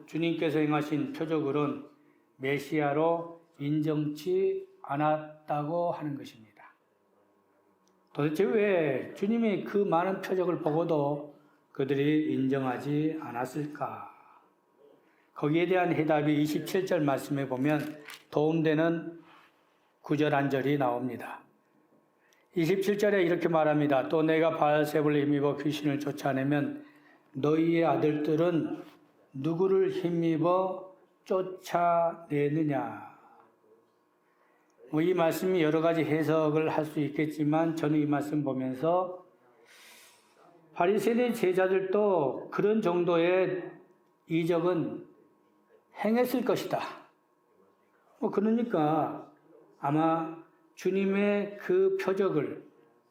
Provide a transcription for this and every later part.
주님께서 행하신 표적을은 메시아로 인정치 않았다고 하는 것입니다. 도대체 왜 주님이 그 많은 표적을 보고도 그들이 인정하지 않았을까? 거기에 대한 해답이 27절 말씀에 보면 도움되는 구절 한 절이 나옵니다. 27절에 이렇게 말합니다. 또 내가 바알세불을 힘입어 귀신을 쫓아내면 너희의 아들들은 누구를 힘입어 쫓아내느냐? 이 말씀이 여러 가지 해석을 할 수 있겠지만 저는 이 말씀 보면서 바리새인 제자들도 그런 정도의 이적은 행했을 것이다. 그러니까 아마 주님의 그 표적을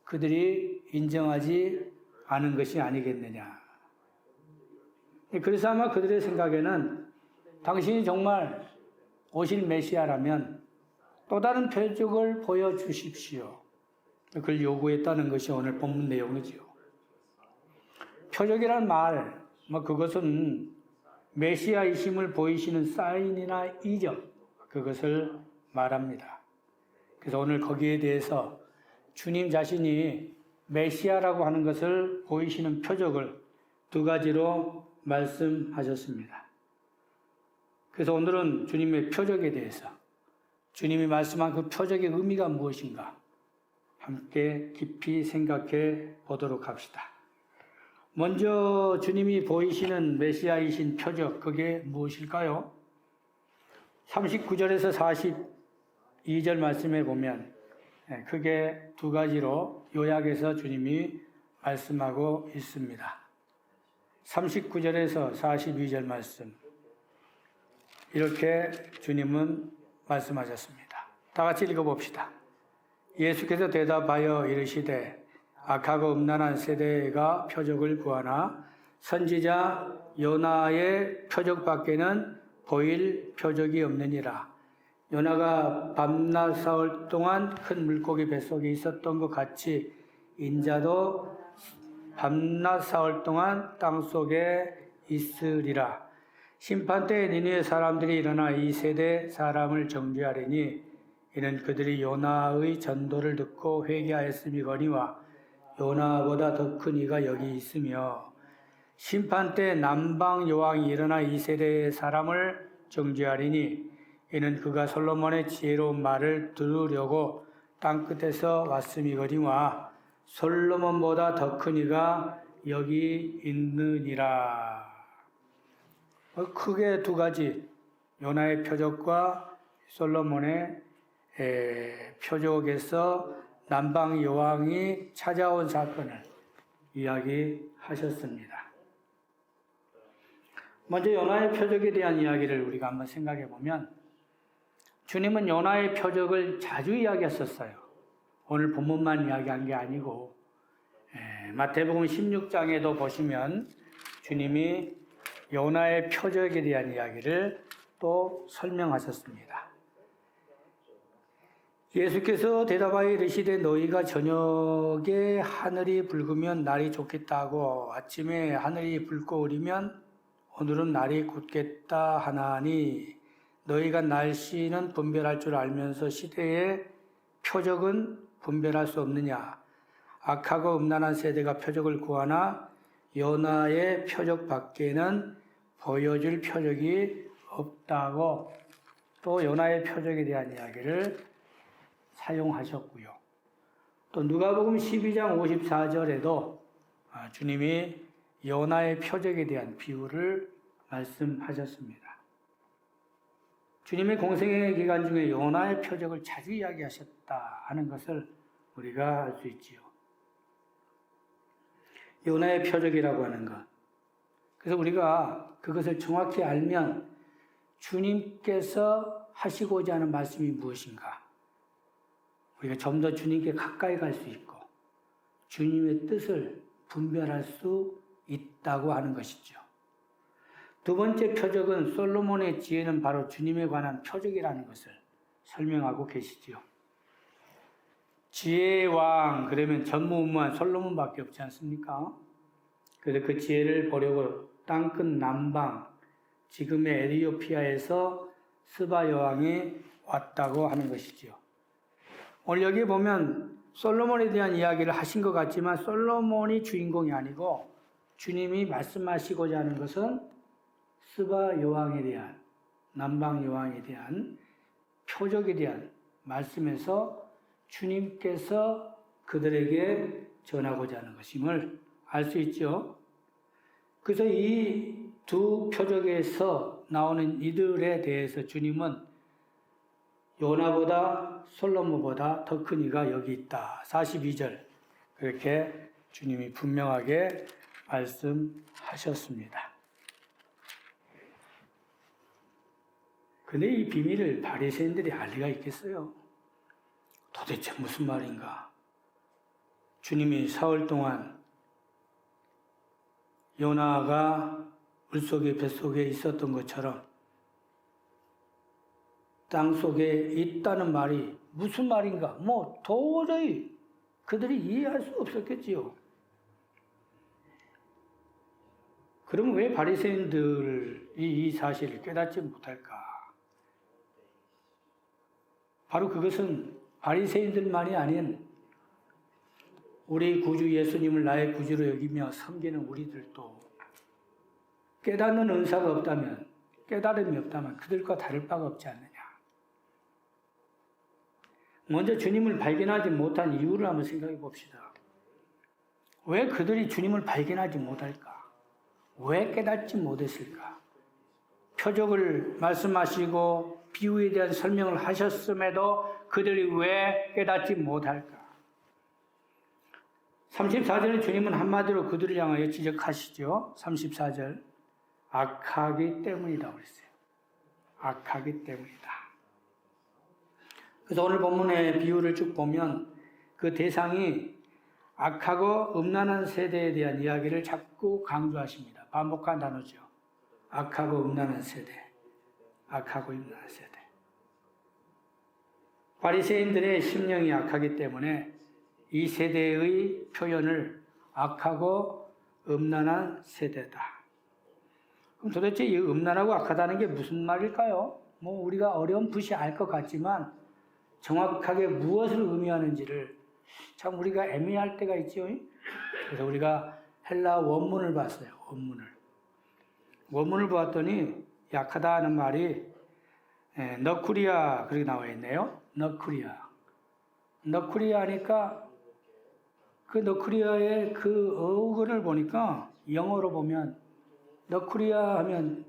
그들이 인정하지 않은 것이 아니겠느냐. 그래서 아마 그들의 생각에는 당신이 정말 오실 메시아라면 또 다른 표적을 보여주십시오. 그걸 요구했다는 것이 오늘 본문 내용이지요. 표적이란 말, 그것은 메시아이심을 보이시는 사인이나 이적, 그것을 말합니다. 그래서 오늘 거기에 대해서 주님 자신이 메시아라고 하는 것을 보이시는 표적을 두 가지로 말씀하셨습니다. 그래서 오늘은 주님의 표적에 대해서 주님이 말씀한 그 표적의 의미가 무엇인가 함께 깊이 생각해 보도록 합시다. 먼저 주님이 보이시는 메시아이신 표적, 그게 무엇일까요? 39절에서 42절 말씀에 보면 크게 두 가지로 요약해서 주님이 말씀하고 있습니다. 39절에서 42절 말씀, 이렇게 주님은 말씀하셨습니다. 다 같이 읽어봅시다. 예수께서 대답하여 이르시되 악하고 음란한 세대가 표적을 구하나 선지자 요나의 표적밖에는 보일 표적이 없느니라. 요나가 밤낮 사흘 동안 큰 물고기 뱃속에 있었던 것 같이 인자도 밤낮 사흘 동안 땅속에 있으리라. 심판때에 니느웨 사람들이 일어나 이 세대 사람을 정죄하리니 이는 그들이 요나의 전도를 듣고 회개하였음이거니와 요나보다 더 큰 이가 여기 있으며 심판때 남방 여왕이 일어나 이 세대의 사람을 정죄하리니 이는 그가 솔로몬의 지혜로운 말을 들으려고 땅끝에서 왔음이거니와 솔로몬보다 더 큰 이가 여기 있느니라. 크게 두 가지, 요나의 표적과 솔로몬의 표적에서 남방 여왕이 찾아온 사건을 이야기하셨습니다. 먼저 요나의 표적에 대한 이야기를 우리가 한번 생각해 보면 주님은 요나의 표적을 자주 이야기했었어요. 오늘 본문만 이야기한 게 아니고 마태복음 16장에도 보시면 주님이 요나의 표적에 대한 이야기를 또 설명하셨습니다. 예수께서 대답하여 이르시되 너희가 저녁에 하늘이 붉으면 날이 좋겠다 하고 아침에 하늘이 붉고 흐리면 오늘은 날이 굳겠다 하나니 너희가 날씨는 분별할 줄 알면서 시대의 표적은 분별할 수 없느냐. 악하고 음란한 세대가 표적을 구하나 요나의 표적 밖에는 보여줄 표적이 없다고 또 요나의 표적에 대한 이야기를 사용하셨고요. 또 누가복음 12장 54절에도 주님이 요나의 표적에 대한 비유를 말씀하셨습니다. 주님의 공생의 기간 중에 요나의 표적을 자주 이야기하셨다 하는 것을 우리가 알 수 있지요. 요나의 표적이라고 하는 것. 그래서 우리가 그것을 정확히 알면 주님께서 하시고자 하는 말씀이 무엇인가? 우리가 좀 더 주님께 가까이 갈 수 있고 주님의 뜻을 분별할 수 있다고 하는 것이죠. 두 번째 표적은 솔로몬의 지혜는 바로 주님에 관한 표적이라는 것을 설명하고 계시지요. 지혜의 왕, 그러면 전무후무한 솔로몬밖에 없지 않습니까? 그래서 그 지혜를 보려고 땅끝 남방 지금의 에티오피아에서 스바 여왕이 왔다고 하는 것이지요. 오늘 여기 보면 솔로몬에 대한 이야기를 하신 것 같지만 솔로몬이 주인공이 아니고 주님이 말씀하시고자 하는 것은 스바 여왕에 대한, 남방 여왕에 대한, 표적에 대한 말씀에서 주님께서 그들에게 전하고자 하는 것임을 알 수 있죠. 그래서 이 두 표적에서 나오는 이들에 대해서 주님은 요나보다 솔로몬보다 더 큰 이가 여기 있다. 42절 그렇게 주님이 분명하게 말씀하셨습니다. 근데 이 비밀을 바리새인들이 알 리가 있겠어요? 도대체 무슨 말인가? 주님이 사흘 동안 요나가 물속에 뱃속에 있었던 것처럼 땅속에 있다는 말이 무슨 말인가? 도저히 그들이 이해할 수 없었겠지요. 그럼 왜 바리새인들이 이 사실을 깨닫지 못할까? 바로 그것은 바리새인들만이 아닌 우리 구주 예수님을 나의 구주로 여기며 섬기는 우리들도 깨닫는 은사가 없다면, 깨달음이 없다면 그들과 다를 바가 없지 않느냐. 먼저 주님을 발견하지 못한 이유를 한번 생각해 봅시다. 왜 그들이 주님을 발견하지 못할까? 왜 깨닫지 못했을까? 표적을 말씀하시고 비유에 대한 설명을 하셨음에도 그들이 왜 깨닫지 못할까? 34절에 주님은 한마디로 그들을 향하여 지적하시죠. 34절. 악하기 때문이다 그랬어요. 악하기 때문이다. 그래서 오늘 본문의 비유를 쭉 보면 그 대상이 악하고 음란한 세대에 대한 이야기를 자꾸 강조하십니다. 반복한 단어죠. 악하고 음란한 세대. 악하고 음란한 세대. 바리새인들의 심령이 악하기 때문에 이 세대의 표현을 악하고 음란한 세대다. 그럼 도대체 이 음란하고 악하다는 게 무슨 말일까요? 우리가 어렴풋이 알 것 같지만 정확하게 무엇을 의미하는지를 참 우리가 애매할 때가 있죠. 그래서 우리가 헬라 원문을 봤어요. 원문을 보았더니 약하다는 말이 너쿠리아 그렇게 나와 있네요. 너쿠리아 하니까 그 너쿠리아의 그 어근을 보니까 영어로 보면 너쿠리아 하면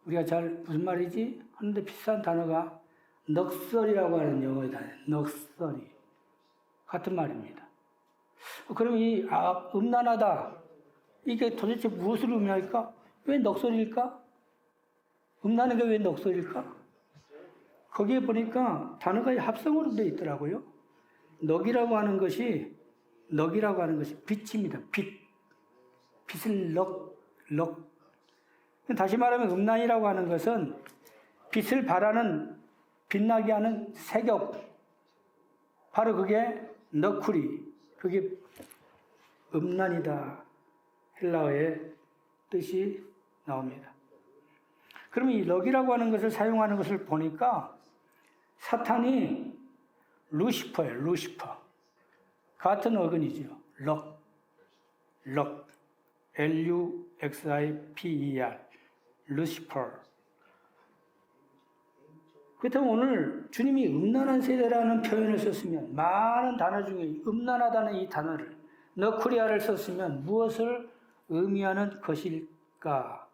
우리가 잘 무슨 말이지? 하는데 비슷한 단어가 넉설이라고 하는 영어의 단어, 넉설이 같은 말입니다. 그럼 이 음란하다 이게 도대체 무엇을 의미할까? 왜 넉설일까? 음란한 게 왜 넉설일까? 거기에 보니까 단어가 합성으로 되어 있더라고요. 넉이라고 하는 것이 빛입니다. 빛을 넉. 다시 말하면 음란이라고 하는 것은 빛을 발하는 빛나게 하는 색역. 바로 그게 너쿠리. 그게 음란이다. 헬라어의 뜻이 나옵니다. 그러면 이 럭이라고 하는 것을 사용하는 것을 보니까 사탄이 루시퍼예요. 루시퍼. 같은 어근이죠. 럭. Luxiper. 루시퍼. 그렇다면 오늘 주님이 음란한 세대라는 표현을 썼으면 많은 단어 중에 음란하다는 이 단어를 너쿠리아를 썼으면 무엇을 의미하는 것일까?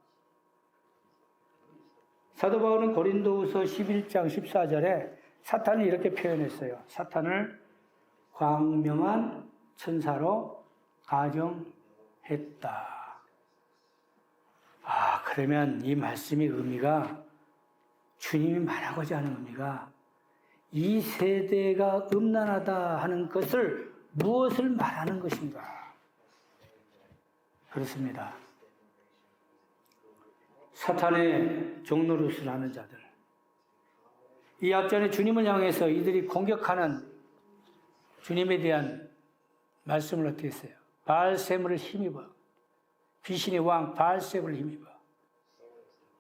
사도 바울은 고린도후서 11장 14절에 사탄을 이렇게 표현했어요. 사탄을 광명한 천사로 가정했다. 그러면 이 말씀의 의미가 주님이 말하고자 하는 의미가 이 세대가 음란하다 하는 것을 무엇을 말하는 것인가? 그렇습니다. 사탄의 종노릇을 하는 자들. 이 앞전에 주님을 향해서 이들이 공격하는 주님에 대한 말씀을 어떻게 했어요? 바알세물을 힘입어. 귀신의 왕 바알세물을 힘입어.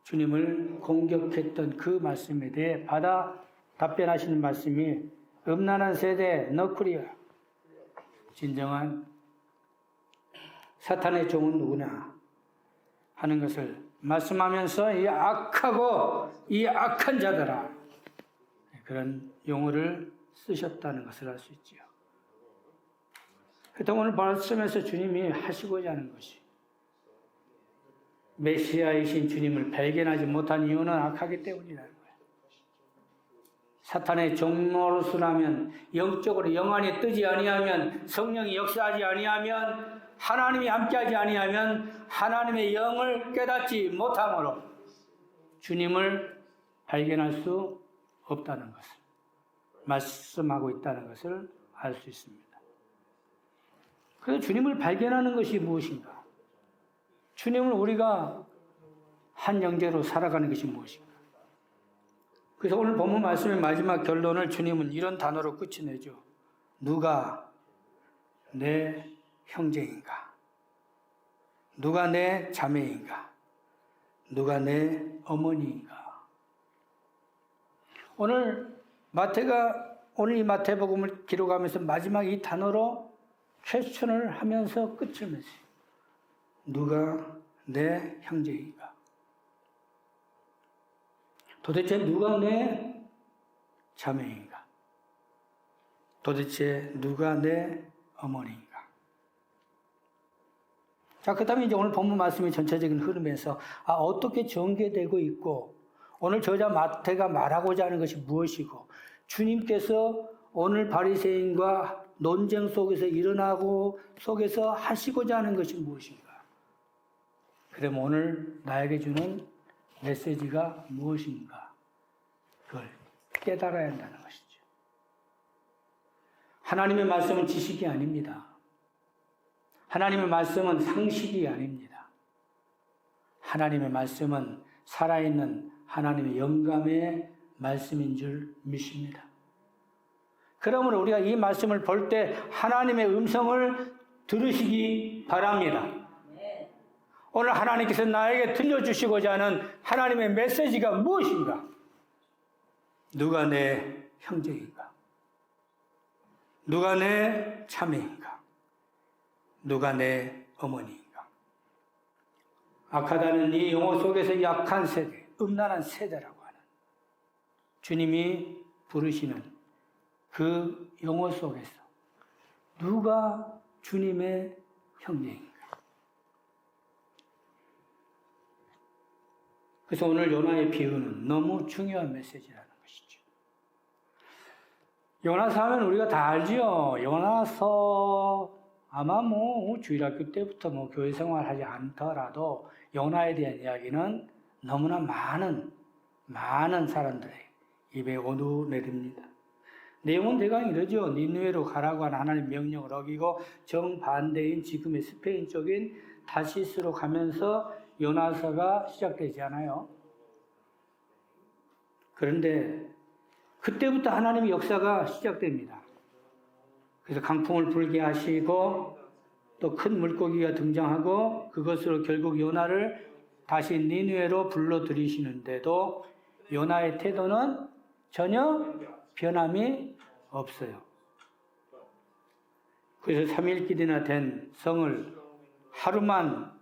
주님을 공격했던 그 말씀에 대해 받아 답변하시는 말씀이 음란한 세대 너구리야. 진정한 사탄의 종은 누구냐 하는 것을 말씀하면서 이 악하고 이 악한 자들아, 그런 용어를 쓰셨다는 것을 알 수 있지요. 그래서 오늘 말씀에서 주님이 하시고자 하는 것이, 메시아이신 주님을 발견하지 못한 이유는 악하기 때문이라는 거예요. 사탄의 종노릇을 영적으로 영안이 뜨지 아니하면, 성령이 역사하지 아니하면, 하나님이 함께하지 아니하면 하나님의 영을 깨닫지 못함으로 주님을 발견할 수 없다는 것을 말씀하고 있다는 것을 알 수 있습니다. 그래서 주님을 발견하는 것이 무엇인가? 주님을 우리가 한 영제로 살아가는 것이 무엇인가? 그래서 오늘 본문 말씀의 마지막 결론을 주님은 이런 단어로 끝내죠. 누가 내 형제인가? 누가 내 자매인가? 누가 내 어머니인가? 오늘 이 마태복음을 기록하면서 마지막 이 단어로 퀘스천을 하면서 끝을 맺어요. 누가 내 형제인가? 도대체 누가 내 자매인가? 도대체 누가 내 어머니인가? 자, 그 다음에 이제 오늘 본문 말씀의 전체적인 흐름에서 어떻게 전개되고 있고, 오늘 저자 마태가 말하고자 하는 것이 무엇이고, 주님께서 오늘 바리새인과 논쟁 속에서 속에서 하시고자 하는 것이 무엇인가? 그럼 오늘 나에게 주는 메시지가 무엇인가? 그걸 깨달아야 한다는 것이죠. 하나님의 말씀은 지식이 아닙니다. 하나님의 말씀은 상식이 아닙니다. 하나님의 말씀은 살아있는 하나님의 영감의 말씀인 줄 믿습니다. 그러므로 우리가 이 말씀을 볼 때 하나님의 음성을 들으시기 바랍니다. 오늘 하나님께서 나에게 들려주시고자 하는 하나님의 메시지가 무엇인가? 누가 내 형제인가? 누가 내 자매인가? 누가 내 어머니인가? 악하다는 이 용어 속에서 약한 세대, 음란한 세대라고 하는 주님이 부르시는 그 용어 속에서 누가 주님의 형제인가? 그래서 오늘 요나의 비유는 너무 중요한 메시지라는 것이죠. 요나서 하면 우리가 다 알지요. 요나서 아마 주일학교 때부터 교회 생활하지 않더라도 요나에 대한 이야기는 너무나 많은 사람들의 입에 오르내립니다. 내용은 대강 이러죠. 니느웨로 가라고 하는 하나님의 명령을 어기고 정반대인 지금의 스페인 쪽인 다시스로 가면서 요나서가 시작되지 않아요. 그런데 그때부터 하나님의 역사가 시작됩니다. 그래서 강풍을 불게 하시고 또 큰 물고기가 등장하고 그것으로 결국 요나를 다시 니느웨로 불러들이시는데도 요나의 태도는 전혀 변함이 없어요. 그래서 3일길이나 된 성을 하루만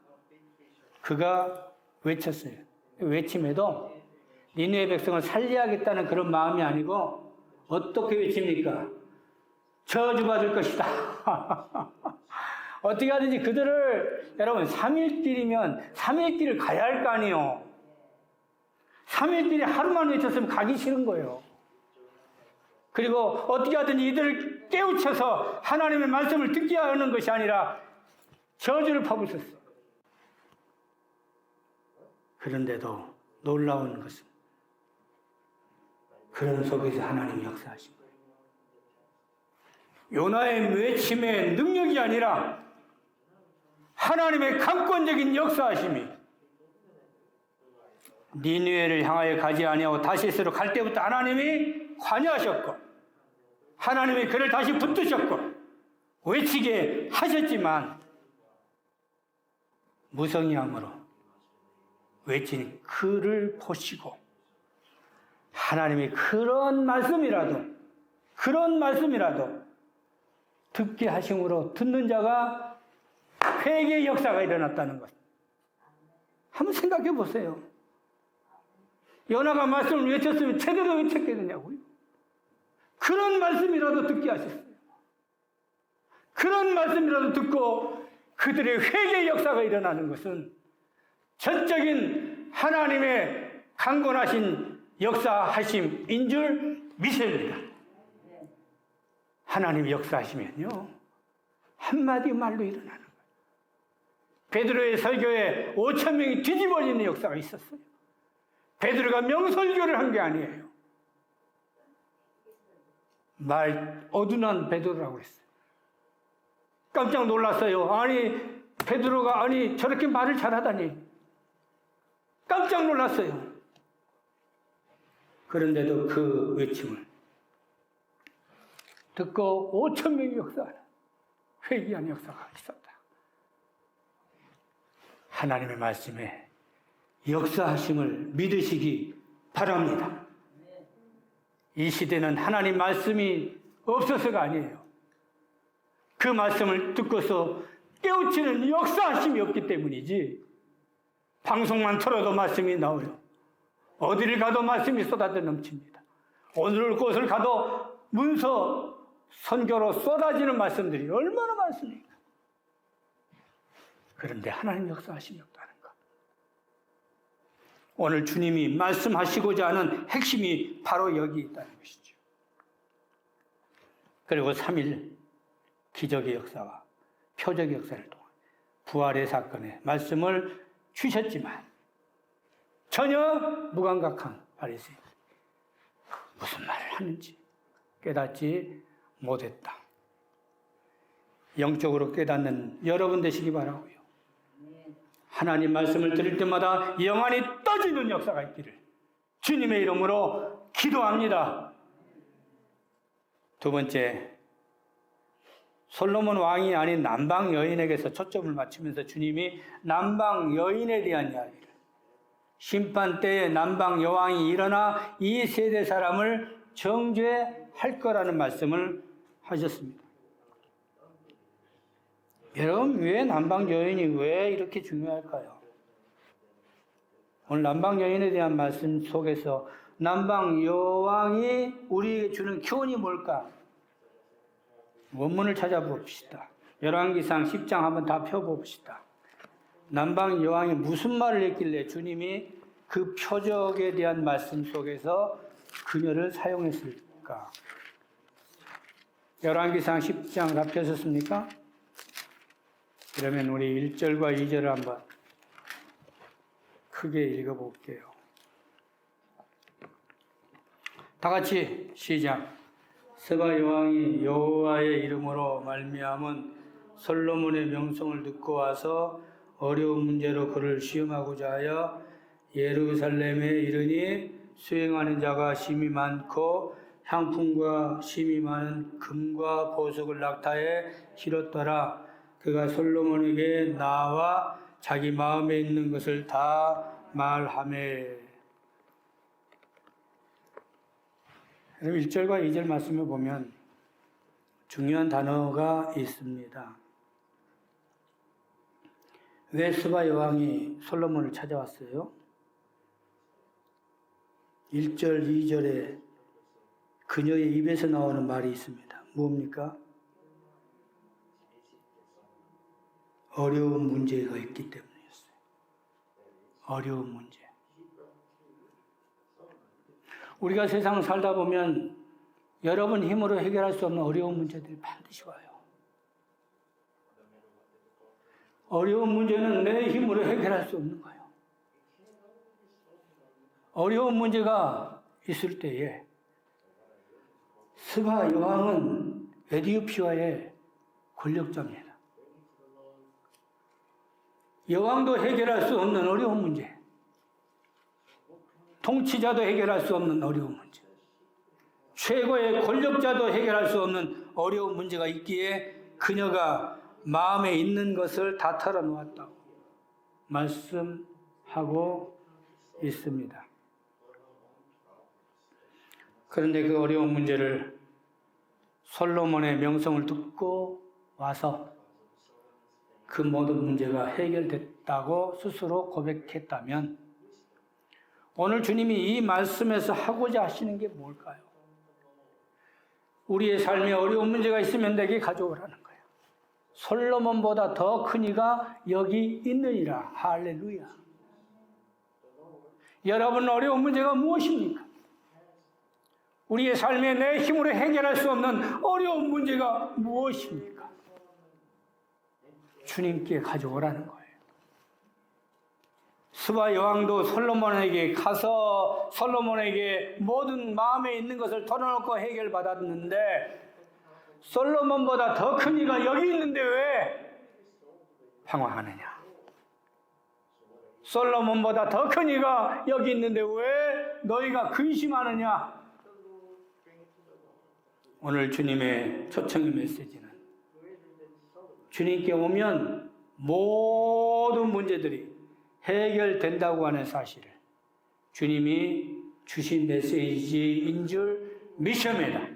그가 외쳤어요. 외침에도 니느웨 백성을 살려야겠다는 그런 마음이 아니고 어떻게 외칩니까? 저주받을 것이다. 어떻게 하든지 그들을, 여러분 3일길이면 3일길을 가야 할 거 아니에요. 3일길에 하루만 외쳤으면 가기 싫은 거예요. 그리고 어떻게 하든지 이들을 깨우쳐서 하나님의 말씀을 듣게 하는 것이 아니라 저주를 퍼붓었어요. 그런데도 놀라운 것은 그런 속에서 하나님이 역사하신 거예요. 요나의 외침의 능력이 아니라 하나님의 강권적인 역사하심이 니느웨를 향하여 가지 아니하고 다시스로 갈 때부터 하나님이 관여하셨고 하나님이 그를 다시 붙드셨고 외치게 하셨지만 무성의함으로 외친 그를 보시고 하나님이 그런 말씀이라도 듣게 하심으로 듣는 자가 회개의 역사가 일어났다는 것. 한번 생각해 보세요. 요나가 말씀을 외쳤으면 제대로 외쳤겠느냐고요. 그런 말씀이라도 듣게 하셨어요. 그런 말씀이라도 듣고 그들의 회개의 역사가 일어나는 것은 전적인 하나님의 강권하신 역사하심인 줄 믿습니다. 하나님 역사하시면요, 한마디 말로 일어나는 거예요. 베드로의 설교에 5천 명이 뒤집어지는 역사가 있었어요. 베드로가 명설교를 한 게 아니에요. 말 어둔한 베드로라고 했어요. 깜짝 놀랐어요. 베드로가 저렇게 말을 잘하다니. 깜짝 놀랐어요. 그런데도 그 외침을 듣고 5천 명의 역사하는 회개한 역사가 있었다. 하나님의 말씀에 역사하심을 믿으시기 바랍니다. 이 시대는 하나님 말씀이 없어서가 아니에요. 그 말씀을 듣고서 깨우치는 역사하심이 없기 때문이지. 방송만 틀어도 말씀이 나와요. 어디를 가도 말씀이 쏟아져 넘칩니다. 어느 곳을 가도 문서, 선교로 쏟아지는 말씀들이 얼마나 많습니까? 그런데 하나님 역사하심이 없다는 것. 오늘 주님이 말씀하시고자 하는 핵심이 바로 여기 있다는 것이죠. 그리고 3일 기적의 역사와 표적의 역사를 통한 부활의 사건에 말씀을 주셨지만 전혀 무감각한 바리새인, 무슨 말을 하는지 깨닫지 못했다. 영적으로 깨닫는 여러분 되시기 바라고요. 하나님 말씀을 들을 때마다 영안이 떠지는 역사가 있기를 주님의 이름으로 기도합니다. 두 번째, 솔로몬 왕이 아닌 남방 여인에게서 초점을 맞추면서 주님이 남방 여인에 대한 이야기를, 심판 때에 남방 여왕이 일어나 이 세대 사람을 정죄할 거라는 말씀을 하셨습니다. 여러분, 왜 남방 여인이 왜 이렇게 중요할까요? 오늘 남방 여인에 대한 말씀 속에서 남방 여왕이 우리에게 주는 교훈이 뭘까? 원문을 찾아봅시다. 열왕기상 10장 한번 다 펴봅시다. 남방 여왕이 무슨 말을 했길래 주님이 그 표적에 대한 말씀 속에서 그녀를 사용했을까? 열왕기상 10장 다 펴셨습니까? 그러면 우리 1절과 2절을 한번 크게 읽어볼게요. 다 같이 시작. 스바 여왕이 여호와의 이름으로 말미암은 솔로몬의 명성을 듣고 와서 어려운 문제로 그를 시험하고자 하여 예루살렘에 이르니 수행하는 자가 심히 많고 향품과 심히 많은 금과 보석을 낙타에 실었더라. 그가 솔로몬에게 나와 자기 마음에 있는 것을 다 말하매. 1절과 2절 말씀을 보면 중요한 단어가 있습니다. 왜 스바 여왕이 솔로몬을 찾아왔어요? 1절, 2절에 그녀의 입에서 나오는 말이 있습니다. 뭡니까? 어려운 문제가 있기 때문이었어요. 어려운 문제. 우리가 세상을 살다 보면 여러분 힘으로 해결할 수 없는 어려운 문제들이 반드시 와요. 어려운 문제는 내 힘으로 해결할 수 없는 거예요. 어려운 문제가 있을 때에 스바 여왕은 에디오피아의 권력자입니다. 여왕도 해결할 수 없는 어려운 문제, 통치자도 해결할 수 없는 어려운 문제, 최고의 권력자도 해결할 수 없는 어려운 문제가 있기에 그녀가 마음에 있는 것을 다 털어놓았다고 말씀하셨습니다. 하고 있습니다. 그런데 그 어려운 문제를 솔로몬의 명성을 듣고 와서 그 모든 문제가 해결됐다고 스스로 고백했다면 오늘 주님이 이 말씀에서 하고자 하시는 게 뭘까요? 우리의 삶에 어려운 문제가 있으면 내게 가져오라는 거예요. 솔로몬보다 더 큰 이가 여기 있느니라. 할렐루야. 여러분 어려운 문제가 무엇입니까? 우리의 삶에 내 힘으로 해결할 수 없는 어려운 문제가 무엇입니까? 주님께 가져오라는 거예요. 스바 여왕도 솔로몬에게 가서 솔로몬에게 모든 마음에 있는 것을 털어놓고 해결받았는데 솔로몬보다 더 큰 이가 여기 있는데 왜 방황하느냐? 솔로몬보다 더 큰 이가 여기 있는데 왜 너희가 근심하느냐? 오늘 주님의 초청의 메시지는 주님께 오면 모든 문제들이 해결된다고 하는 사실을 주님이 주신 메시지인 줄 믿습니다.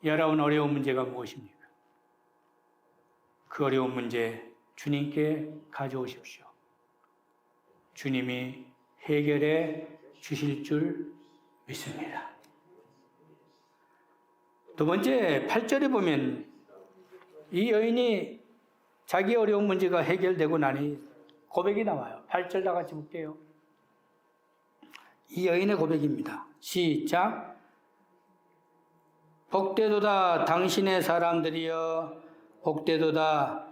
여러분 어려운 문제가 무엇입니까? 그 어려운 문제 주님께 가져오십시오. 주님이 해결해 주실 줄 믿습니다. 두 번째 8절에 보면 이 여인이 자기 어려운 문제가 해결되고 나니 고백이 나와요. 8절 다 같이 볼게요. 이 여인의 고백입니다. 시작. 복되도다 당신의 사람들이여, 복되도다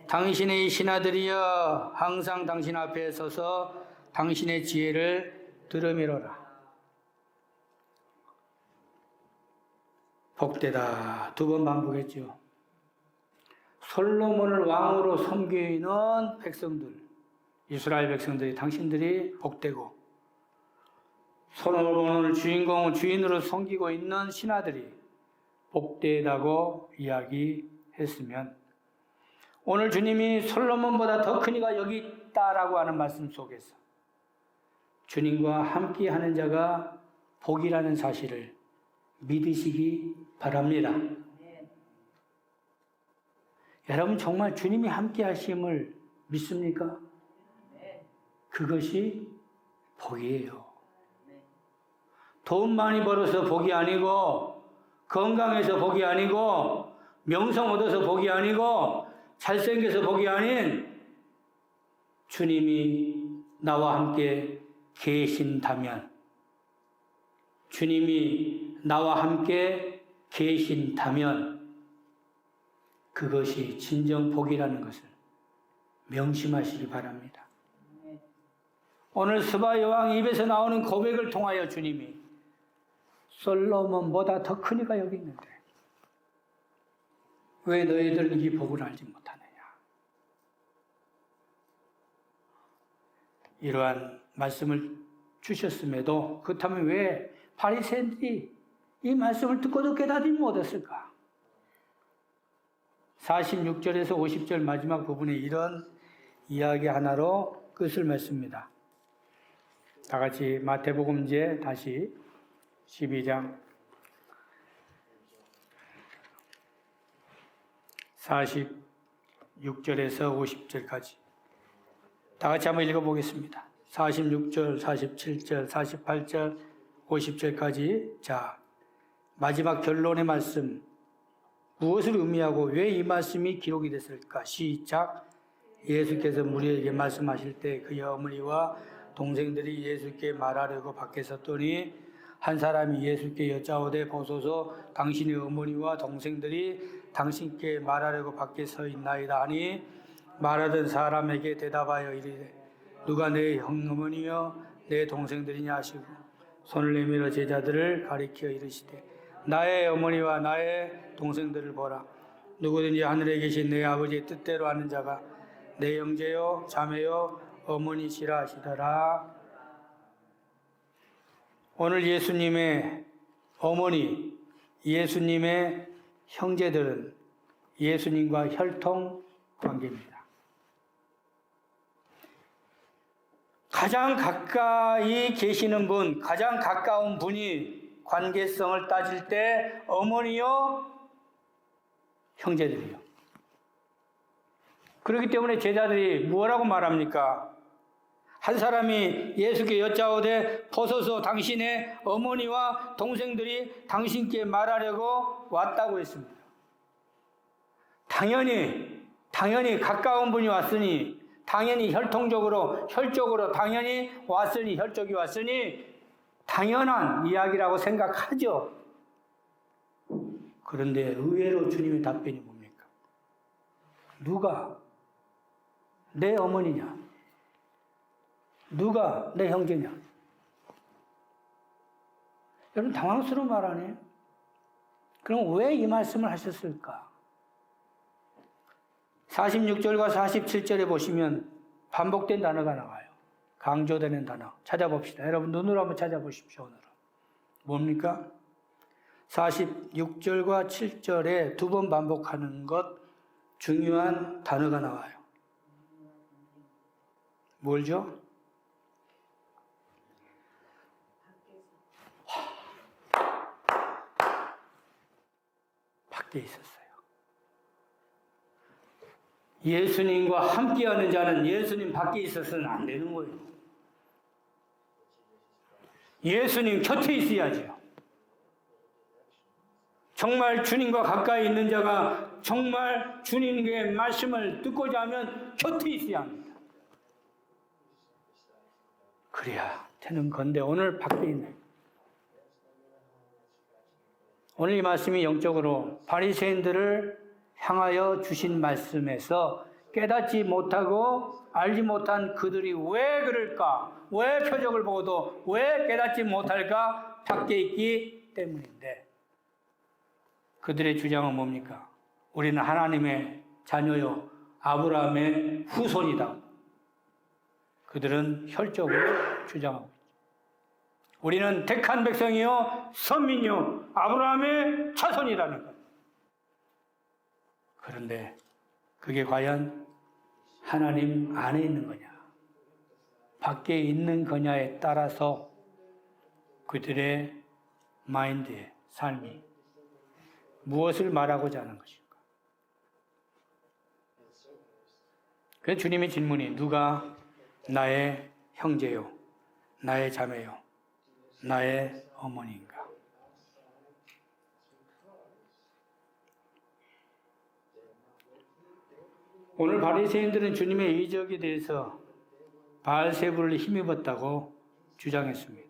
당신의 신하들이여, 항상 당신 앞에 서서 당신의 지혜를 들으미로라. 복되다 두 번 반복했죠. 솔로몬을 왕으로 섬기는 백성들, 이스라엘 백성들이 당신들이 복되고 솔로몬을 주인으로 섬기고 있는 신하들이 복되다고 이야기했으면 오늘 주님이 솔로몬보다 더 큰 이가 여기 있다라고 하는 말씀 속에서 주님과 함께하는 자가 복이라는 사실을 믿으시기 바랍니다. 여러분 정말 주님이 함께 하심을 믿습니까? 그것이 복이에요. 돈 많이 벌어서 복이 아니고, 건강해서 복이 아니고, 명성 얻어서 복이 아니고, 잘생겨서 복이 아닌 주님이 나와 함께 계신다면, 주님이 나와 함께 계신다면 그것이 진정 복이라는 것을 명심하시기 바랍니다. 오늘 스바 여왕 입에서 나오는 고백을 통하여 주님이 솔로몬보다 더 큰 이가 여기 있는데 왜 너희들은 이 복을 알지 못하느냐? 이러한 말씀을 주셨음에도 그렇다면 왜 바리새인들이 이 말씀을 듣고도 깨닫지 못했을까? 46절에서 50절 마지막 부분에 이런 이야기 하나로 끝을 맺습니다. 다 같이 마태복음 이제 다시 12장 46절에서 50절까지 다 같이 한번 읽어보겠습니다. 46절, 47절, 48절, 50절까지 자, 마지막 결론의 말씀 무엇을 의미하고 왜 이 말씀이 기록이 됐을까? 시작. 예수께서 무리에게 말씀하실 때 그의 어머니와 동생들이 예수께 말하려고 밖에 섰더니 한 사람이 예수께 여짜오되 보소서 당신의 어머니와 동생들이 당신께 말하려고 밖에 서 있나이다 하니 말하던 사람에게 대답하여 이르되 누가 내 형어머니여 내 동생들이냐 하시고 손을 내밀어 제자들을 가리켜 이르시되 나의 어머니와 나의 동생들을 보라. 누구든지 하늘에 계신 내 아버지의 뜻대로 하는 자가 내 형제요 자매요 어머니시라 하시더라. 오늘 예수님의 어머니, 예수님의 형제들은 예수님과 혈통 관계입니다. 가장 가까이 계시는 분, 가장 가까운 분이 관계성을 따질 때 어머니요, 형제들이요. 그렇기 때문에 제자들이 뭐라고 말합니까? 한 사람이 예수께 여짜오되 보소서 당신의 어머니와 동생들이 당신께 말하려고 왔다고 했습니다. 당연히 가까운 분이 왔으니, 당연히 혈적으로 당연히 왔으니, 혈족이 왔으니 당연한 이야기라고 생각하죠. 그런데 의외로 주님의 답변이 뭡니까? 누가 내 어머니냐? 누가 내 형제냐? 여러분 당황스러운 말 아니에요? 그럼 왜 이 말씀을 하셨을까? 46절과 47절에 보시면 반복된 단어가 나와요. 강조되는 단어 찾아봅시다. 여러분 눈으로 한번 찾아보십시오. 오늘은 뭡니까? 46절과 7절에 두 번 반복하는 것 중요한 단어가 나와요. 뭘죠? 밖에 있었어요. 예수님과 함께하는 자는 예수님 밖에 있어서는 안 되는 거예요. 예수님 곁에 있어야죠. 정말 주님과 가까이 있는 자가 정말 주님의 말씀을 듣고자 하면 곁에 있어야 합니다. 그래야 되는 건데 오늘 밖에 있네. 오늘 이 말씀이 영적으로 바리새인들을 향하여 주신 말씀에서 깨닫지 못하고 알지 못한 그들이 왜 그럴까? 왜 표적을 보고도 왜 깨닫지 못할까? 밖에 있기 때문인데 그들의 주장은 뭡니까? 우리는 하나님의 자녀요 아브라함의 후손이다. 그들은 혈적으로 주장하고 있죠. 우리는 택한 백성이요 선민이요 아브라함의 자손이라는 것. 그런데 그게 과연 하나님 안에 있는 거냐 밖에 있는 거냐에 따라서 그들의 마인드의 삶이 무엇을 말하고자 하는 것일까? 그래서 주님의 질문이 누가 나의 형제요 나의 자매요 나의 어머니인가? 오늘 바리새인들은 주님의 이적에 대해서 바알세불을 힘입었다고 주장했습니다.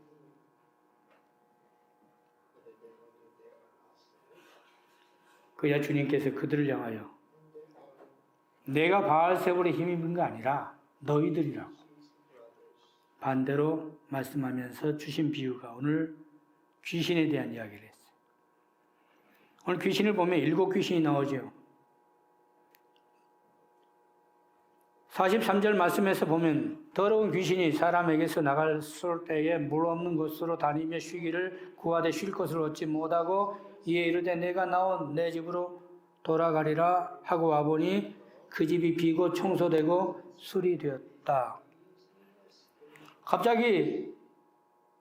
그야 주님께서 그들을 향하여 내가 바알세불에 힘입은 거 아니라 너희들이라고 반대로 말씀하면서 주신 비유가 오늘 귀신에 대한 이야기를 했어요. 오늘 귀신을 보면 7 귀신이 나오죠. 43절 말씀에서 보면 더러운 귀신이 사람에게서 나갈 때에 물 없는 곳으로 다니며 쉬기를 구하되 쉴 것을 얻지 못하고 이에 이르되 내가 나온 내 집으로 돌아가리라 하고 와보니 그 집이 비고 청소되고 수리되었다. 갑자기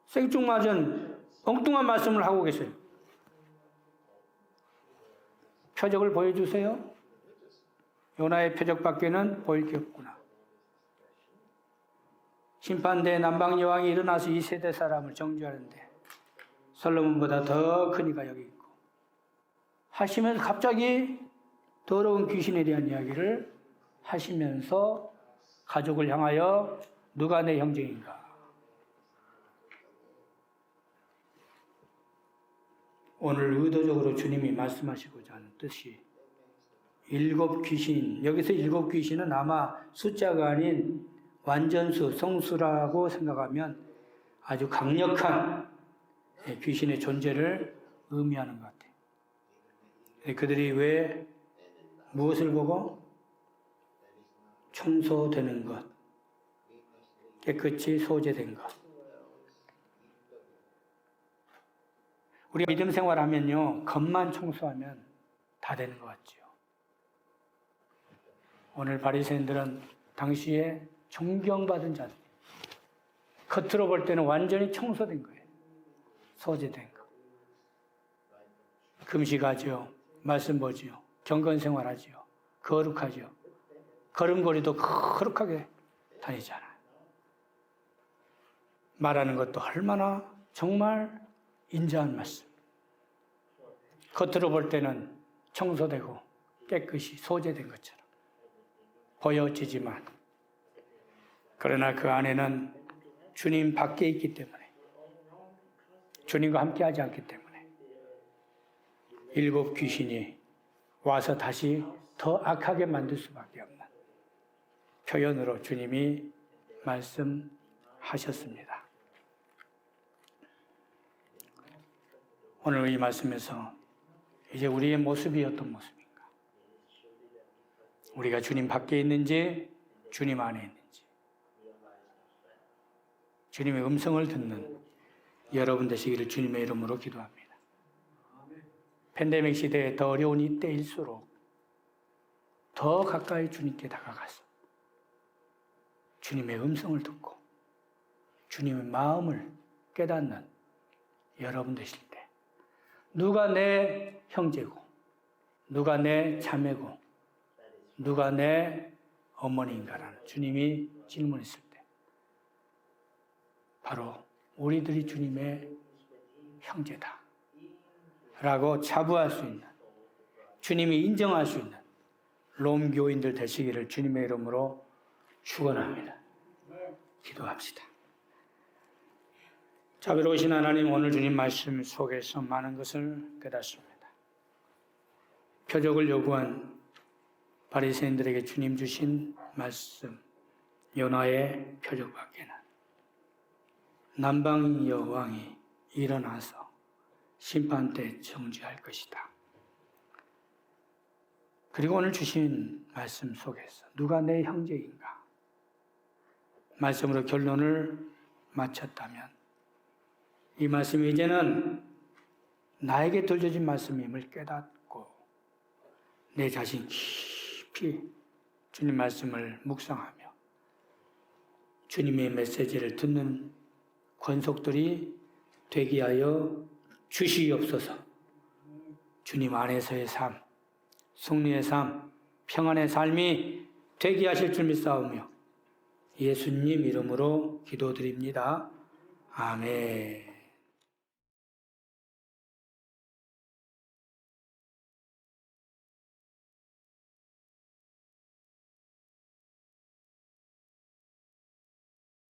생뚱맞은 엉뚱한 말씀을 하고 계세요. 표적을 보여주세요. 요나의 표적밖에는 보일 게 없구나. 심판대 남방여왕이 일어나서 이 세대 사람을 정죄하는데 솔로몬보다 더 큰 이가 여기 있고 하시면서 갑자기 더러운 귀신에 대한 이야기를 하시면서 가족을 향하여 누가 내 형제인가? 오늘 의도적으로 주님이 말씀하시고자 하는 뜻이 7 귀신, 여기서 7 귀신은 아마 숫자가 아닌 완전수, 성수라고 생각하면 아주 강력한 귀신의 존재를 의미하는 것 같아요. 그들이 왜 무엇을 보고? 청소되는 것, 깨끗이 소재된 것. 우리 믿음 생활하면요, 겉만 청소하면 다 되는 것 같죠. 오늘 바리새인들은 당시에 존경받은 자들, 겉으로 볼 때는 완전히 청소된 거예요. 소재된 거. 금식하죠. 말씀 보지요. 경건생활하지요. 거룩하죠. 걸음걸이도 거룩하게 다니잖아요. 말하는 것도 얼마나 정말 인자한 말씀. 겉으로 볼 때는 청소되고 깨끗이 소재된 것처럼 보여지지만 그러나 그 안에는 주님 밖에 있기 때문에 주님과 함께 하지 않기 때문에 일곱 귀신이 와서 다시 더 악하게 만들 수밖에 없는 표현으로 주님이 말씀하셨습니다. 오늘 이 말씀에서 이제 우리의 모습이 어떤 모습인가? 우리가 주님 밖에 있는지 주님 안에 있는지 주님의 음성을 듣는 여러분 되시기를 주님의 이름으로 기도합니다. 팬데믹 시대에 더 어려운 이때일수록 더 가까이 주님께 다가가서 주님의 음성을 듣고 주님의 마음을 깨닫는 여러분 되실 때 누가 내 형제고 누가 내 자매고 누가 내 어머니인가라는 주님이 질문했을 때 바로 우리들이 주님의 형제다 라고 자부할 수 있는 주님이 인정할 수 있는 롬 교인들 되시기를 주님의 이름으로 축원합니다. 기도합시다. 자비로우신 하나님, 오늘 주님 말씀 속에서 많은 것을 깨닫습니다. 표적을 요구한 바리새인들에게 주님 주신 말씀, 요나의 표적밖에는 남방 여왕이 일어나서 심판 때 정죄할 것이다. 그리고 오늘 주신 말씀 속에서 누가 내 형제인가? 말씀으로 결론을 마쳤다면 이 말씀이 이제는 나에게 들려진 말씀임을 깨닫고 내 자신 깊이 주님 말씀을 묵상하며 주님의 메시지를 듣는 권속들이 되게 하여 주시옵소서. 주님 안에서의 삶, 승리의 삶, 평안의 삶이 되게 하실 줄 믿사오며 예수님 이름으로 기도드립니다. 아멘.